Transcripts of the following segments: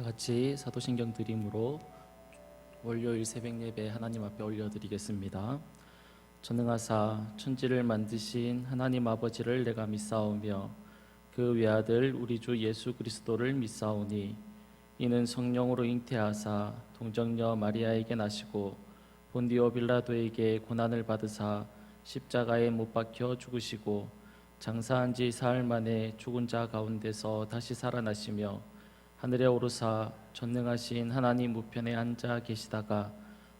다 같이 사도신경 드림으로 월요일 새벽 예배 하나님 앞에 올려드리겠습니다. 전능하사 천지를 만드신 하나님 아버지를 내가 믿사오며 그 외아들 우리 주 예수 그리스도를 믿사오니 이는 성령으로 잉태하사 동정녀 마리아에게 나시고 본디오 빌라도에게 고난을 받으사 십자가에 못 박혀 죽으시고 장사한 지 사흘 만에 죽은 자 가운데서 다시 살아나시며 하늘에 오르사 전능하신 하나님 우편에 앉아 계시다가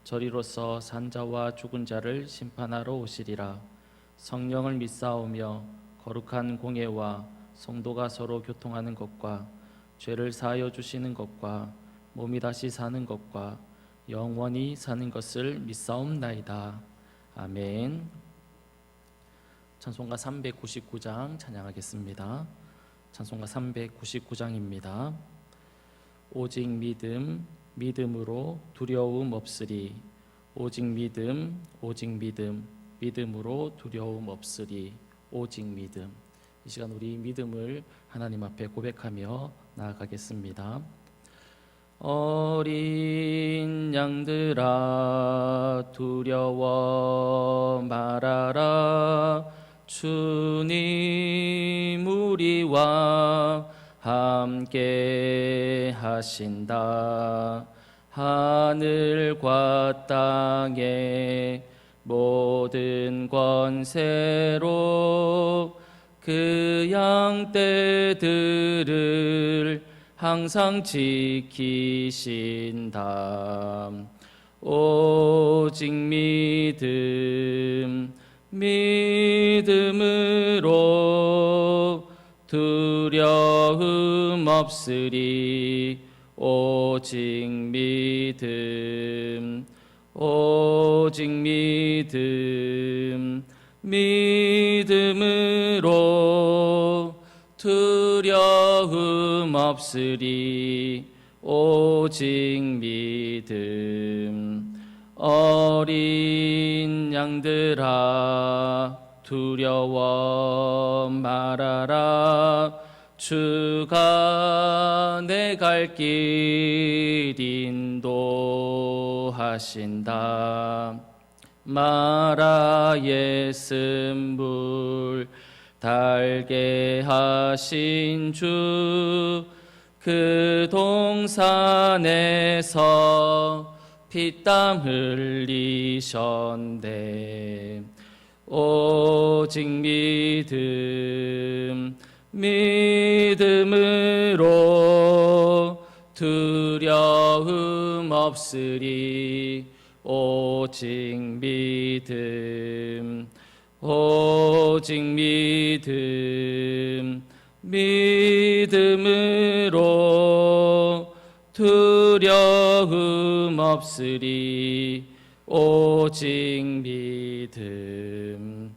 저리로서 산자와 죽은 자를 심판하러 오시리라. 성령을 믿사오며 거룩한 공예와 성도가 서로 교통하는 것과 죄를 사하여 주시는 것과 몸이 다시 사는 것과 영원히 사는 것을 믿사옵나이다. 아멘. 찬송가 399장 찬양하겠습니다. 찬송가 399장입니다. 오직 믿음, 믿음으로 두려움 없으리. 오직 믿음, 오직 믿음, 믿음으로 두려움 없으리. 오직 믿음. 이 시간 우리 믿음을 하나님 앞에 고백하며 나아가겠습니다. 어린 양들아 두려워 말아라. 주님 우리와 함께 하신다. 하늘과 땅의 모든 권세로 그 양떼들을 항상 지키신다. 오직 믿음, 믿음으로 두려움 없으리. 오직 믿음, 오직 믿음, 믿음으로 두려움 없으리. 오직 믿음. 어린 양들아 두려워 말아라. 주가 내 갈 길 인도하신다. 마라의 쓴물 달게 하신 주 그 동산에서 피땀 흘리셨네. 오직 믿음, 믿음으로 두려움 없으리. 오직 믿음, 오직 믿음, 믿음으로 두려움 없으리. 오직 믿음.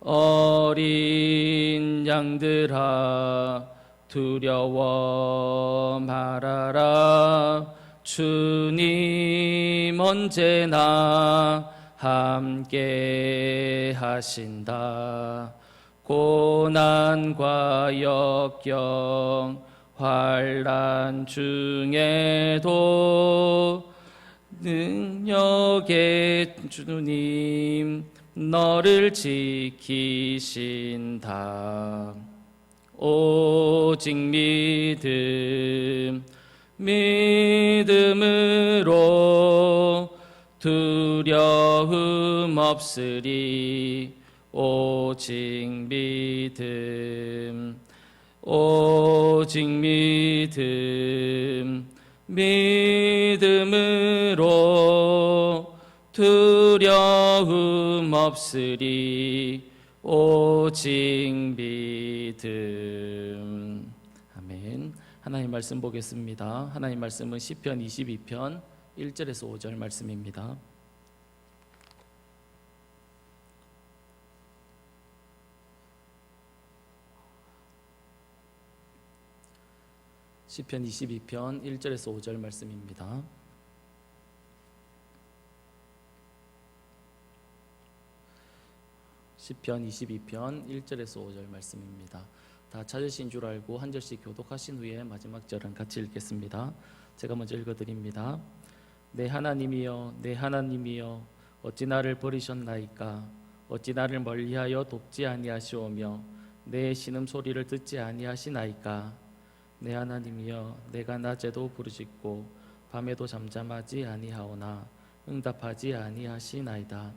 어린 양들아 두려워 말아라. 주님 언제나 함께 하신다. 고난과 역경 환난 중에도 능력의 주님 너를 지키신다. 오직 믿음, 믿음으로 두려움 없으리. 오직 믿음, 오직 믿음, 믿음으로 두려움 없으리. 오직 믿음. 아멘. 하나님 말씀 보겠습니다. 하나님 말씀은 시편 22편 1절에서 5절 말씀입니다. 시편 22편 1절에서 5절 말씀입니다. 시편 22편 1절에서 5절 말씀입니다. 다 다 찾으신 줄 알고 한 절씩 교독하신 후에 마지막 절은 같이 읽겠습니다. 제가 먼저 읽어드립니다. 내 하나님이여 내 하나님이여 어찌 나를 버리셨나이까. 어찌 나를 멀리하여 돕지 아니하시오며 내 신음소리를 듣지 아니하시나이까. 내 하나님이여 내가 낮에도 부르짖고 밤에도 잠잠하지 아니하오나 응답하지 아니하시나이다.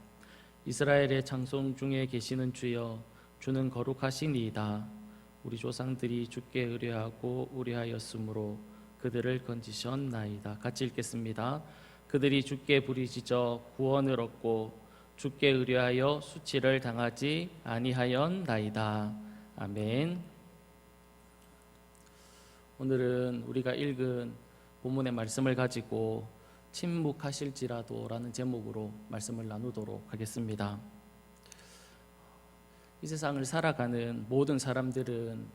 이스라엘의 장성 중에 계시는 주여 주는 거룩하시니이다. 우리 조상들이 주께 의뢰하고 우려하였으므로 그들을 건지셨나이다. 같이 읽겠습니다. 그들이 주께 부르짖어 구원을 얻고 주께 의뢰하여 수치를 당하지 아니하였나이다. 아멘. 오늘은 우리가 읽은 본문의 말씀을 가지고 침묵하실지라도라는 제목으로 말씀을 나누도록 하겠습니다. 이 세상을 살아가는 모든 사람들은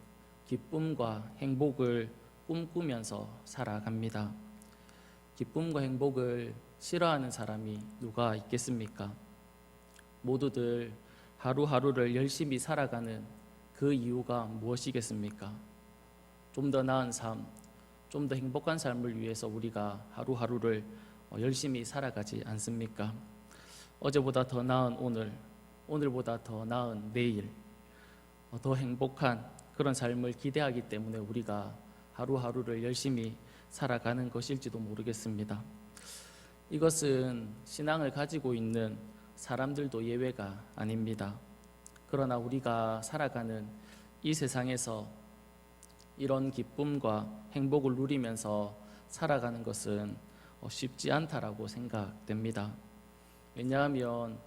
기쁨과 행복을 꿈꾸면서 살아갑니다. 기쁨과 행복을 싫어하는 사람이 누가 있겠습니까? 모두들 하루하루를 열심히 살아가는 그 이유가 무엇이겠습니까? 좀 더 나은 삶, 좀 더 행복한 삶을 위해서 우리가 하루하루를 열심히 살아가지 않습니까? 어제보다 더 나은 오늘, 오늘보다 더 나은 내일, 더 행복한 그런 삶을 기대하기 때문에 우리가 하루하루를 열심히 살아가는 것일지도 모르겠습니다. 이것은 신앙을 가지고 있는 사람들도 예외가 아닙니다. 그러나 우리가 살아가는 이 세상에서 이런 기쁨과 행복을 누리면서 살아가는 것은 쉽지 않다라고 생각됩니다. 왜냐하면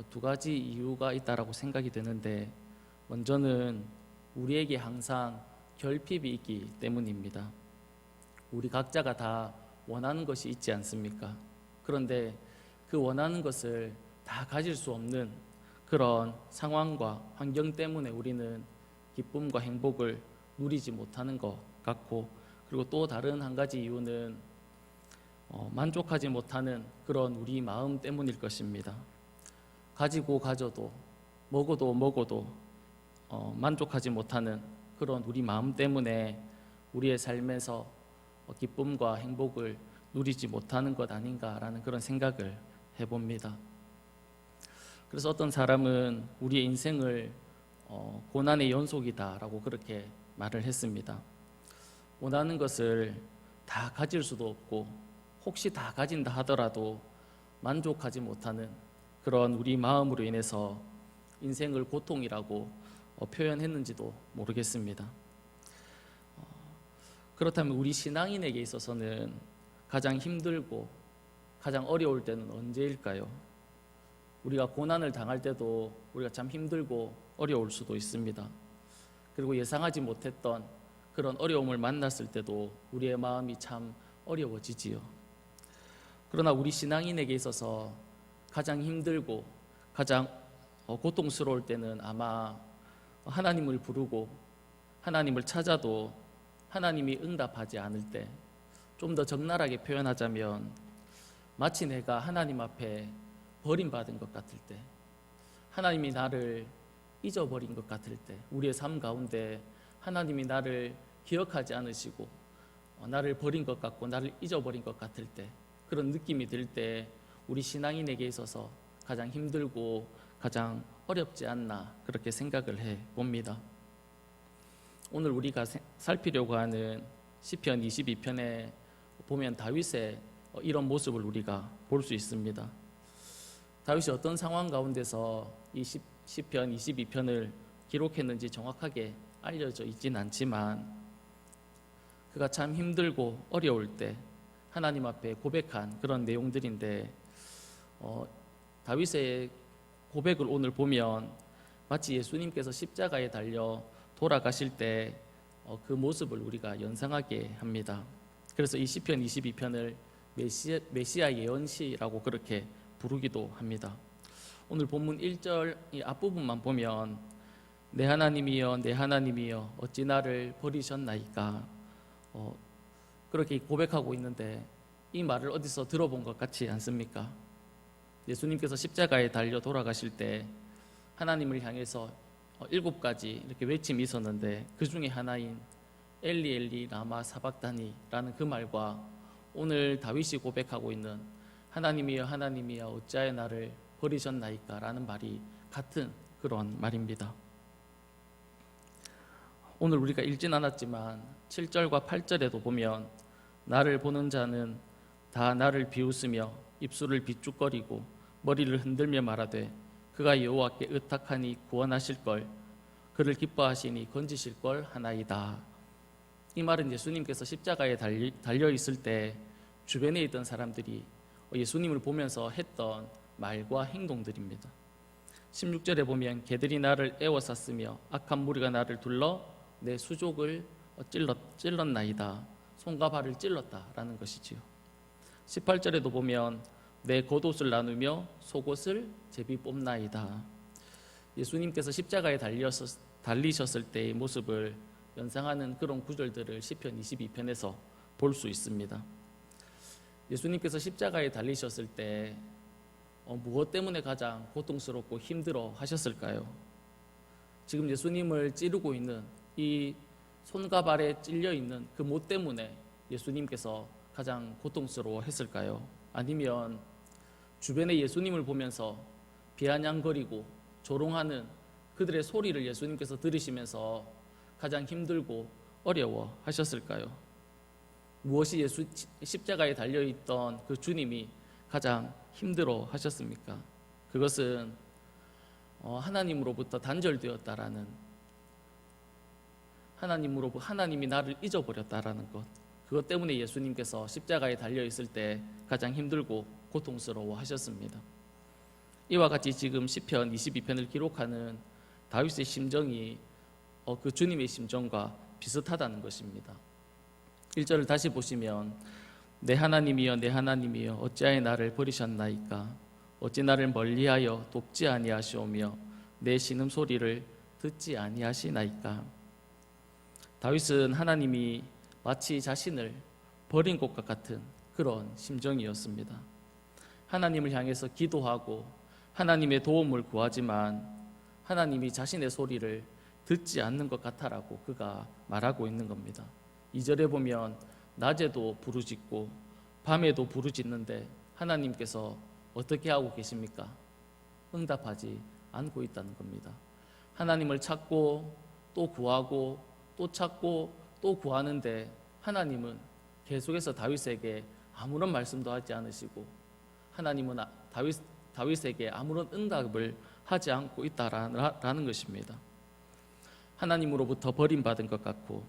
두 가지 이유가 있다라고 생각이 되는데, 먼저는 우리에게 항상 결핍이 있기 때문입니다. 우리 각자가 다 원하는 것이 있지 않습니까? 그런데 그 원하는 것을 다 가질 수 없는 그런 상황과 환경 때문에 우리는 기쁨과 행복을 누리지 못하는 것 같고, 그리고 또 다른 한 가지 이유는 만족하지 못하는 그런 우리 마음 때문일 것입니다. 가지고 가져도 먹어도 만족하지 못하는 그런 우리 마음 때문에 우리의 삶에서 기쁨과 행복을 누리지 못하는 것 아닌가라는 그런 생각을 해봅니다. 그래서 어떤 사람은 우리의 인생을 고난의 연속이다라고 그렇게 말을 했습니다. 원하는 것을 다 가질 수도 없고, 혹시 다 가진다 하더라도 만족하지 못하는 그런 우리 마음으로 인해서 인생을 고통이라고 표현했는지도 모르겠습니다. 그렇다면 우리 신앙인에게 있어서는 가장 힘들고 가장 어려울 때는 언제일까요? 우리가 고난을 당할 때도 우리가 참 힘들고 어려울 수도 있습니다. 그리고 예상하지 못했던 그런 어려움을 만났을 때도 우리의 마음이 참 어려워지지요. 그러나 우리 신앙인에게 있어서 가장 힘들고 가장 고통스러울 때는 아마 하나님을 부르고 하나님을 찾아도 하나님이 응답하지 않을 때, 좀 더 적나라하게 표현하자면 마치 내가 하나님 앞에 버림받은 것 같을 때, 하나님이 나를 잊어버린 것 같을 때, 우리의 삶 가운데 하나님이 나를 기억하지 않으시고 나를 버린 것 같고 나를 잊어버린 것 같을 때, 그런 느낌이 들 때 우리 신앙인에게 있어서 가장 힘들고 가장 어렵지 않나 그렇게 생각을 해봅니다. 오늘 우리가 살피려고 하는 시편 22편에 보면 다윗의 이런 모습을 우리가 볼 수 있습니다. 다윗이 어떤 상황 가운데서 이 시편 22편을 기록했는지 정확하게 알려져 있진 않지만, 그가 참 힘들고 어려울 때 하나님 앞에 고백한 그런 내용들인데, 다윗의 고백을 오늘 보면 마치 예수님께서 십자가에 달려 돌아가실 때 그 모습을 우리가 연상하게 합니다. 그래서 이 시편 22편을 메시아 예언시라고 그렇게 부르기도 합니다. 오늘 본문 1절 이 앞부분만 보면 내 하나님이여 내 하나님이여 어찌 나를 버리셨나이까, 그렇게 고백하고 있는데, 이 말을 어디서 들어본 것 같지 않습니까? 예수님께서 십자가에 달려 돌아가실 때 하나님을 향해서 7가지 이렇게 외침이 있었는데 그 중에 하나인 엘리 엘리 라마 사박다니라는 그 말과 오늘 다윗이 고백하고 있는 하나님이여 하나님이여 어찌하여 나를 버리셨나이까 라는 말이 같은 그런 말입니다. 오늘 우리가 읽진 않았지만 7절과 8절에도 보면 나를 보는 자는 다 나를 비웃으며 입술을 비죽거리고 머리를 흔들며 말하되 그가 여호와께 의탁하니 구원하실 걸 그를 기뻐하시니 건지실 걸 하나이다. 이 말은 예수님께서 십자가에 달려 있을 때 주변에 있던 사람들이 예수님을 보면서 했던 말과 행동들입니다. 16절에 보면 개들이 나를 애워쌌으며 악한 무리가 나를 둘러 내 수족을 찔렀나이다. 손과 발을 찔렀다라는 것이지요. 18절에도 보면 내 겉옷을 나누며 속옷을 제비 뽑나이다. 예수님께서 십자가에 달리셨을 때의 모습을 연상하는 그런 구절들을 시편 22편에서 볼 수 있습니다. 예수님께서 십자가에 달리셨을 때 무엇 때문에 가장 고통스럽고 힘들어 하셨을까요? 지금 예수님을 찌르고 있는 이 손과 발에 찔려 있는 그 못 때문에 예수님께서 가장 고통스러워 했을까요? 아니면 주변에 예수님을 보면서 비아냥거리고 조롱하는 그들의 소리를 예수님께서 들으시면서 가장 힘들고 어려워 하셨을까요? 무엇이 십자가에 달려있던 그 주님이 가장 힘들어 하셨습니까? 그것은 하나님으로부터 단절되었다라는, 하나님이 나를 잊어버렸다라는 것, 그것 때문에 예수님께서 십자가에 달려있을 때 가장 힘들고 고통스러워 하셨습니다. 이와 같이 지금 시편 22편을 기록하는 다윗의 심정이 그 주님의 심정과 비슷하다는 것입니다. 1절을 다시 보시면 내 하나님이여 내 하나님이여 어찌하여 나를 버리셨나이까 어찌 나를 멀리하여 돕지 아니하시오며 내 신음소리를 듣지 아니하시나이까. 다윗은 하나님이 마치 자신을 버린 것과 같은 그런 심정이었습니다. 하나님을 향해서 기도하고 하나님의 도움을 구하지만 하나님이 자신의 소리를 듣지 않는 것 같아라고 그가 말하고 있는 겁니다. 2절에 보면 낮에도 부르짖고 밤에도 부르짖는데 하나님께서 어떻게 하고 계십니까? 응답하지 않고 있다는 겁니다. 하나님을 찾고 또 구하고 또 찾고 또 구하는데 하나님은 계속해서 다윗에게 아무런 말씀도 하지 않으시고 하나님은 다윗에게 아무런 응답을 하지 않고 있다라는 것입니다. 하나님으로부터 버림받은 것 같고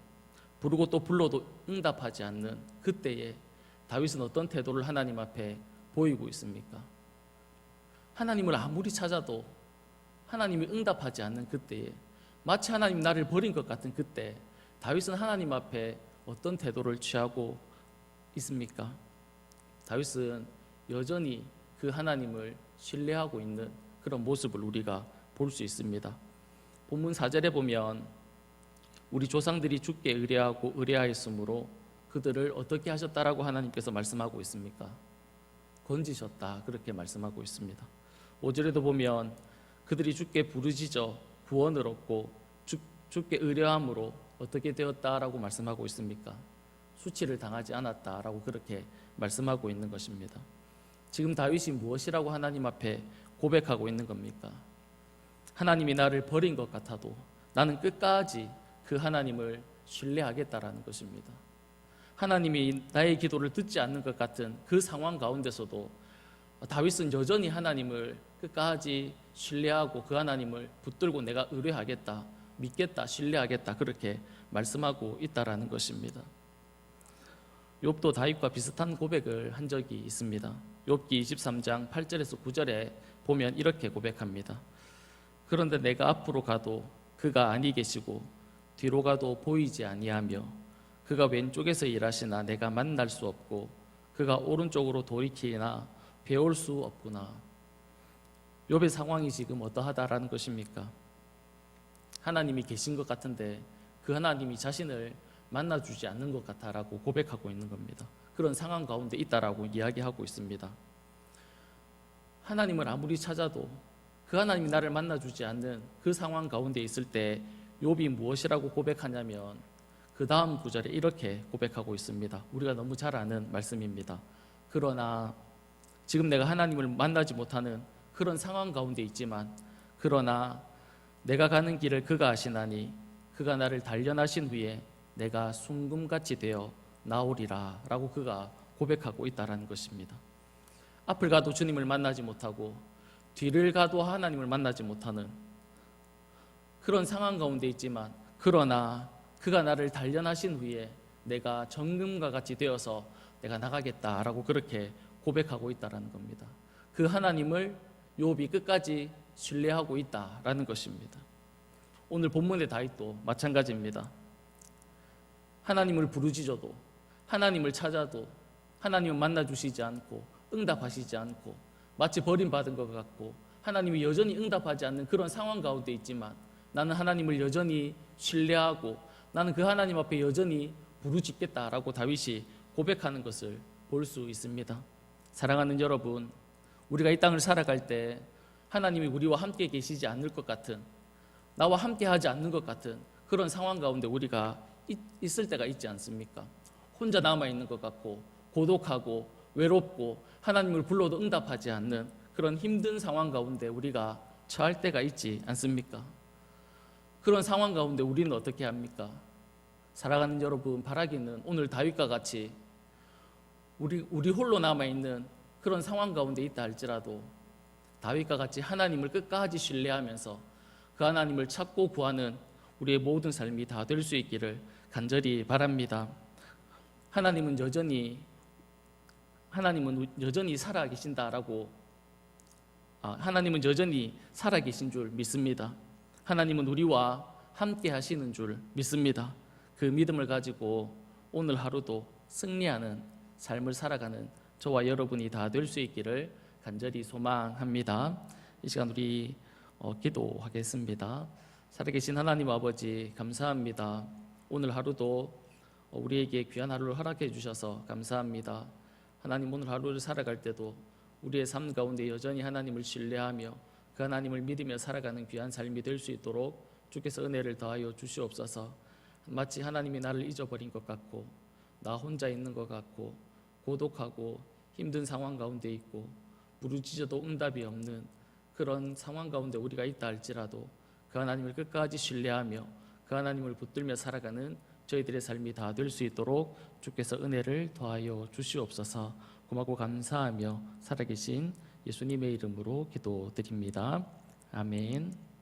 부르고 또 불러도 응답하지 않는 그때에 다윗은 어떤 태도를 하나님 앞에 보이고 있습니까? 하나님을 아무리 찾아도 하나님이 응답하지 않는 그때에 마치 하나님 나를 버린 것 같은 그때 다윗은 하나님 앞에 어떤 태도를 취하고 있습니까? 다윗은 여전히 그 하나님을 신뢰하고 있는 그런 모습을 우리가 볼 수 있습니다. 본문 4절에 보면 우리 조상들이 주께 의뢰하고 의뢰하였으므로 그들을 어떻게 하셨다라고 하나님께서 말씀하고 있습니까? 건지셨다 그렇게 말씀하고 있습니다. 5절에도 보면 그들이 주께 부르짖어 구원을 얻고 주께 의뢰함으로 어떻게 되었다라고 말씀하고 있습니까? 수치를 당하지 않았다라고 그렇게 말씀하고 있는 것입니다. 지금 다윗이 무엇이라고 하나님 앞에 고백하고 있는 겁니까? 하나님이 나를 버린 것 같아도 나는 끝까지 그 하나님을 신뢰하겠다라는 것입니다. 하나님이 나의 기도를 듣지 않는 것 같은 그 상황 가운데서도 다윗은 여전히 하나님을 끝까지 신뢰하고 그 하나님을 붙들고 내가 의뢰하겠다, 믿겠다, 신뢰하겠다 그렇게 말씀하고 있다라는 것입니다. 욥도 다윗과 비슷한 고백을 한 적이 있습니다. 욥기 23장 8절에서 9절에 보면 이렇게 고백합니다. 그런데 내가 앞으로 가도 그가 아니 계시고 뒤로 가도 보이지 아니하며 그가 왼쪽에서 일하시나 내가 만날 수 없고 그가 오른쪽으로 돌이키나 배울 수 없구나. 욥의 상황이 지금 어떠하다라는 것입니까? 하나님이 계신 것 같은데 그 하나님이 자신을 만나주지 않는 것 같다라고 고백하고 있는 겁니다. 그런 상황 가운데 있다라고 이야기하고 있습니다. 하나님을 아무리 찾아도 그 그 하나님이 나를 만나주지 않는 그 상황 가운데 있을 때 욥이 무엇이라고 고백하냐면 그 다음 구절에 이렇게 고백하고 있습니다. 우리가 너무 잘 아는 말씀입니다. 그러나 지금 내가 하나님을 만나지 못하는 그런 상황 가운데 있지만 그러나 내가 가는 길을 그가 아시나니 그가 나를 단련하신 후에 내가 순금같이 되어 나오리라 라고 그가 고백하고 있다는 것입니다. 앞을 가도 주님을 만나지 못하고 뒤를 가도 하나님을 만나지 못하는 그런 상황 가운데 있지만 그러나 그가 나를 단련하신 후에 내가 정금과 같이 되어서 내가 나가겠다라고 그렇게 고백하고 있다는 겁니다. 그 하나님을 욥이 끝까지 신뢰하고 있다라는 것입니다. 오늘 본문의 다윗도 마찬가지입니다. 하나님을 부르짖어도 하나님을 찾아도 하나님은 만나주시지 않고 응답하시지 않고 마치 버림받은 것 같고 하나님이 여전히 응답하지 않는 그런 상황 가운데 있지만 나는 하나님을 여전히 신뢰하고 나는 그 하나님 앞에 여전히 부르짖겠다라고 다윗이 고백하는 것을 볼 수 있습니다. 사랑하는 여러분, 우리가 이 땅을 살아갈 때 하나님이 우리와 함께 계시지 않을 것 같은 나와 함께 하지 않는 것 같은 그런 상황 가운데 우리가 있을 때가 있지 않습니까? 혼자 남아있는 것 같고 고독하고 외롭고 하나님을 불러도 응답하지 않는 그런 힘든 상황 가운데 우리가 처할 때가 있지 않습니까? 그런 상황 가운데 우리는 어떻게 합니까? 사랑하는 여러분, 바라기는 오늘 다윗과 같이 우리 홀로 남아있는 그런 상황 가운데 있다 할지라도 다윗과 같이 하나님을 끝까지 신뢰하면서 그 하나님을 찾고 구하는 우리의 모든 삶이 다 될 수 있기를 간절히 바랍니다. 하나님은 여전히 살아계신다라고 하나님은 여전히 살아계신 줄 믿습니다. 하나님은 우리와 함께 하시는 줄 믿습니다. 그 믿음을 가지고 오늘 하루도 승리하는 삶을 살아가는 저와 여러분이 다 될 수 있기를 간절히 소망합니다. 이 시간 우리 기도하겠습니다. 살아계신 하나님 아버지 감사합니다. 오늘 하루도 우리에게 귀한 하루를 허락해 주셔서 감사합니다. 하나님, 오늘 하루를 살아갈 때도 우리의 삶 가운데 여전히 하나님을 신뢰하며 그 하나님을 믿으며 살아가는 귀한 삶이 될 수 있도록 주께서 은혜를 더하여 주시옵소서. 마치 하나님이 나를 잊어버린 것 같고 나 혼자 있는 것 같고 고독하고 힘든 상황 가운데 있고 부르짖어도 응답이 없는 그런 상황 가운데 우리가 있다 할지라도 그 하나님을 끝까지 신뢰하며 그 하나님을 붙들며 살아가는 저희들의 삶이 다 될 수 있도록 주께서 은혜를 더하여 주시옵소서. 고맙고 감사하며 살아계신 예수님의 이름으로 기도드립니다. 아멘.